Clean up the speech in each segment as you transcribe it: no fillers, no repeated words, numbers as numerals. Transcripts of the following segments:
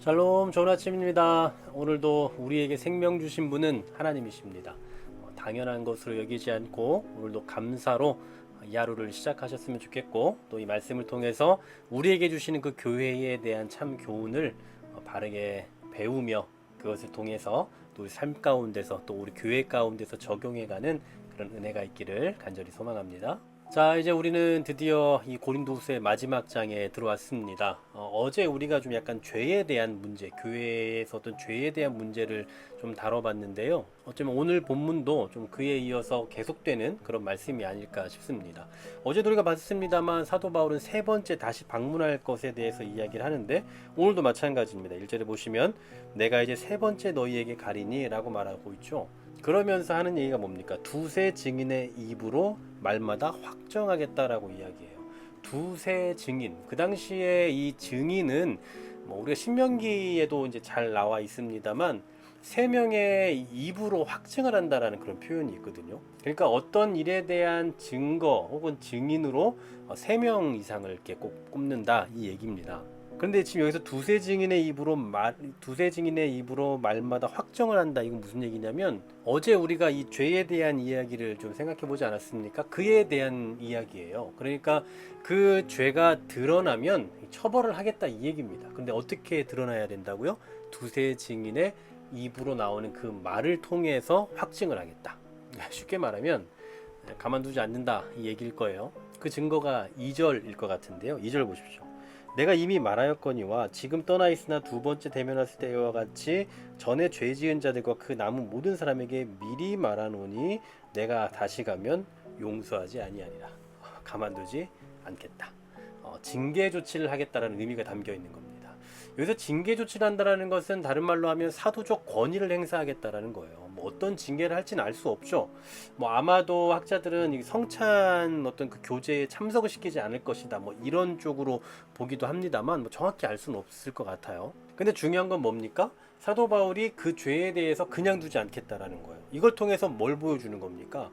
샬롬, 좋은 아침입니다. 오늘도 우리에게 생명 주신 분은 하나님이십니다. 당연한 것으로 여기지 않고 오늘도 감사로 이 하루를 시작하셨으면 좋겠고, 또 이 말씀을 통해서 우리에게 주시는 그 교회에 대한 참 교훈을 바르게 배우며 그것을 통해서 또 우리 삶 가운데서 또 우리 교회 가운데서 적용해가는 그런 은혜가 있기를 간절히 소망합니다. 자, 이제 우리는 드디어 이 고린도후서의 마지막 장에 들어왔습니다. 어제 우리가 좀 약간 죄에 대한 문제, 교회에서 어떤 죄에 대한 문제를 좀 다뤄봤는데요. 어쩌면 오늘 본문도 좀 그에 이어서 계속되는 그런 말씀이 아닐까 싶습니다. 어제도 우리가 봤습니다만 사도 바울은 세 번째 다시 방문할 것에 대해서 이야기를 하는데, 오늘도 마찬가지입니다. 1절에 보시면 내가 이제 세 번째 너희에게 가리니 라고 말하고 있죠. 그러면서 하는 얘기가 뭡니까? 두세 증인의 입으로 말마다 확정하겠다라고 이야기해요. 두세 증인. 그 당시에 이 증인은 우리가 신명기에도 이제 잘 나와 있습니다만 세 명의 입으로 확증을 한다라는 그런 표현이 있거든요. 그러니까 어떤 일에 대한 증거 혹은 증인으로 세 명 이상을 이렇게 꼭 꼽는다 이 얘기입니다. 그런데 지금 여기서 두세 증인의 입으로 말마다 확정을 한다. 이건 무슨 얘기냐면 어제 우리가 이 죄에 대한 이야기를 좀 생각해 보지 않았습니까? 그에 대한 이야기예요. 그러니까 그 죄가 드러나면 처벌을 하겠다 이 얘기입니다. 근데 어떻게 드러나야 된다고요? 두세 증인의 입으로 나오는 그 말을 통해서 확증을 하겠다. 쉽게 말하면 가만두지 않는다 이 얘기일 거예요. 그 증거가 2절일 것 같은데요. 2절 보십시오. 내가 이미 말하였거니와 지금 떠나 있으나 두 번째 대면했을 때와 같이 전에 죄 지은 자들과 그 남은 모든 사람에게 미리 말하노니 내가 다시 가면 용서하지 아니하니라. 가만두지 않겠다. 징계 조치를 하겠다라는 의미가 담겨 있는 겁니다. 여기서 징계 조치를 한다라는 것은 다른 말로 하면 사도적 권위를 행사하겠다라는 거예요. 어떤 징계를 할지는 알 수 없죠. 아마도 학자들은 성찬 어떤 그 교제에 참석을 시키지 않을 것이다. 이런 쪽으로 보기도 합니다만 정확히 알 수는 없을 것 같아요. 근데 중요한 건 뭡니까? 사도 바울이 그 죄에 대해서 그냥 두지 않겠다라는 거예요. 이걸 통해서 뭘 보여주는 겁니까?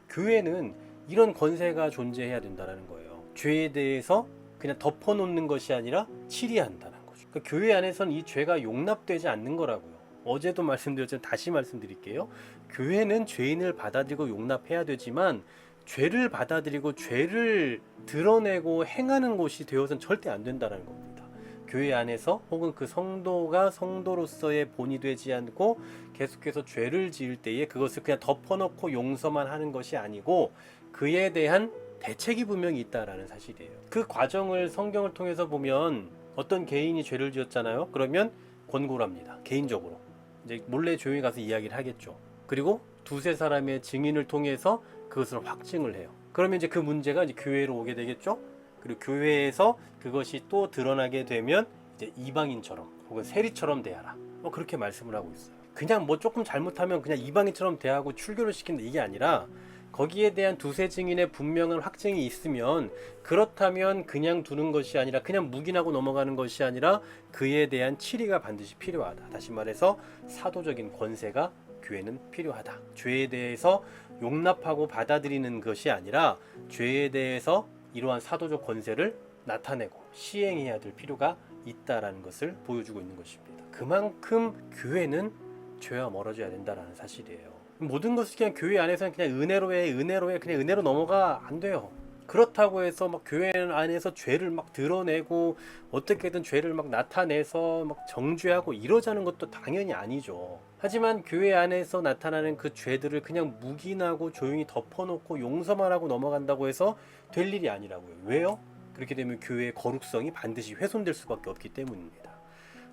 교회는 이런 권세가 존재해야 된다라는 거예요. 죄에 대해서 그냥 덮어놓는 것이 아니라 치리한다는 거죠. 그러니까 교회 안에서는 이 죄가 용납되지 않는 거라고요. 어제도 말씀드렸지만 다시 말씀드릴게요. 교회는 죄인을 받아들이고 용납해야 되지만 죄를 받아들이고 죄를 드러내고 행하는 곳이 되어서는 절대 안 된다는 겁니다. 교회 안에서 혹은 그 성도가 성도로서의 본이 되지 않고 계속해서 죄를 지을 때에 그것을 그냥 덮어놓고 용서만 하는 것이 아니고 그에 대한 대책이 분명히 있다라는 사실이에요. 그 과정을 성경을 통해서 보면 어떤 개인이 죄를 지었잖아요. 그러면 권고를 합니다. 개인적으로. 이제 몰래 조용히 가서 이야기를 하겠죠. 그리고 두세 사람의 증인을 통해서 그것을 확증을 해요. 그러면 이제 그 문제가 이제 교회로 오게 되겠죠. 그리고 교회에서 그것이 또 드러나게 되면 이제 이방인처럼 혹은 세리처럼 대하라. 그렇게 말씀을 하고 있어요. 그냥 조금 잘못하면 그냥 이방인처럼 대하고 출교를 시킨다 이게 아니라 거기에 대한 두세 증인의 분명한 확증이 있으면 그렇다면 그냥 두는 것이 아니라 그냥 묵인하고 넘어가는 것이 아니라 그에 대한 치리가 반드시 필요하다. 다시 말해서 사도적인 권세가 교회는 필요하다. 죄에 대해서 용납하고 받아들이는 것이 아니라 죄에 대해서 이러한 사도적 권세를 나타내고 시행해야 될 필요가 있다라는 것을 보여주고 있는 것입니다. 그만큼 교회는 죄와 멀어져야 된다라는 사실이에요. 모든 것을 그냥 교회 안에서는 그냥 은혜로 해 그냥 은혜로 넘어가 안 돼요. 그렇다고 해서 교회 안에서 죄를 드러내고 어떻게든 죄를 나타내서 정죄하고 이러자는 것도 당연히 아니죠. 하지만 교회 안에서 나타나는 그 죄들을 그냥 묵인하고 조용히 덮어놓고 용서만 하고 넘어간다고 해서 될 일이 아니라고요. 왜요? 그렇게 되면 교회의 거룩성이 반드시 훼손될 수밖에 없기 때문입니다.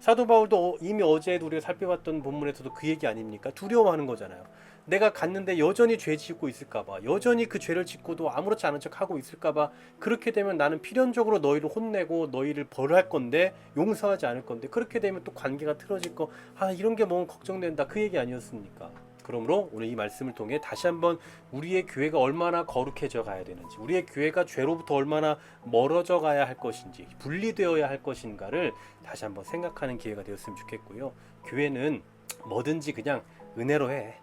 사도 바울도 이미 어제도 우리가 살펴봤던 본문에서도 그 얘기 아닙니까? 두려워하는 거잖아요. 내가 갔는데 여전히 죄 짓고 있을까봐, 여전히 그 죄를 짓고도 아무렇지 않은 척 하고 있을까봐, 그렇게 되면 나는 필연적으로 너희를 혼내고 너희를 벌할 건데 용서하지 않을 건데, 그렇게 되면 또 관계가 틀어질 거, 이런 게 뭔가 걱정된다, 그 얘기 아니었습니까? 그러므로 오늘 이 말씀을 통해 다시 한번 우리의 교회가 얼마나 거룩해져 가야 되는지, 우리의 교회가 죄로부터 얼마나 멀어져 가야 할 것인지, 분리되어야 할 것인가를 다시 한번 생각하는 기회가 되었으면 좋겠고요. 교회는 뭐든지 그냥 은혜로 해,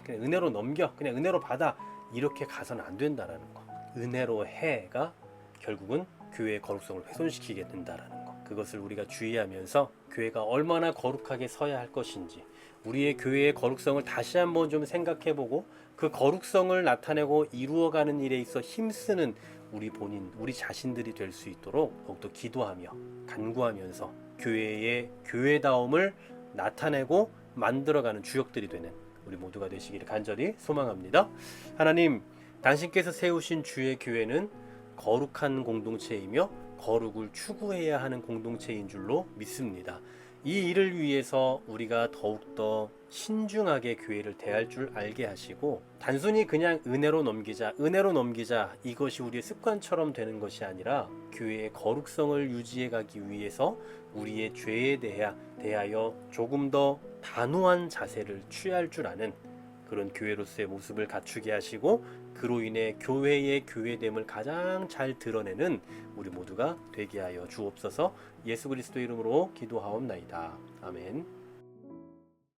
그냥 은혜로 넘겨, 그냥 은혜로 받아, 이렇게 가서는 안 된다라는 거. 은혜로 해가 결국은 교회의 거룩성을 훼손시키게 된다라는 거. 그것을 우리가 주의하면서 교회가 얼마나 거룩하게 서야 할 것인지, 우리의 교회의 거룩성을 다시 한번 좀 생각해보고 그 거룩성을 나타내고 이루어가는 일에 있어 힘쓰는 우리 본인, 우리 자신들이 될 수 있도록 더욱더 기도하며 간구하면서 교회의 교회다움을 나타내고 만들어가는 주역들이 되는 우리 모두가 되시기를 간절히 소망합니다. 하나님, 당신께서 세우신 주의 교회는 거룩한 공동체이며 거룩을 추구해야 하는 공동체인 줄로 믿습니다. 이 일을 위해서 우리가 더욱더 신중하게 교회를 대할 줄 알게 하시고, 단순히 그냥 은혜로 넘기자 이것이 우리의 습관처럼 되는 것이 아니라 교회의 거룩성을 유지해 가기 위해서 우리의 죄에 대하여 조금 더 단호한 자세를 취할 줄 아는 그런 교회로서의 모습을 갖추게 하시고, 그로 인해 교회의 교회됨을 가장 잘 드러내는 우리 모두가 되게 하여 주옵소서. 예수 그리스도 이름으로 기도하옵나이다. 아멘.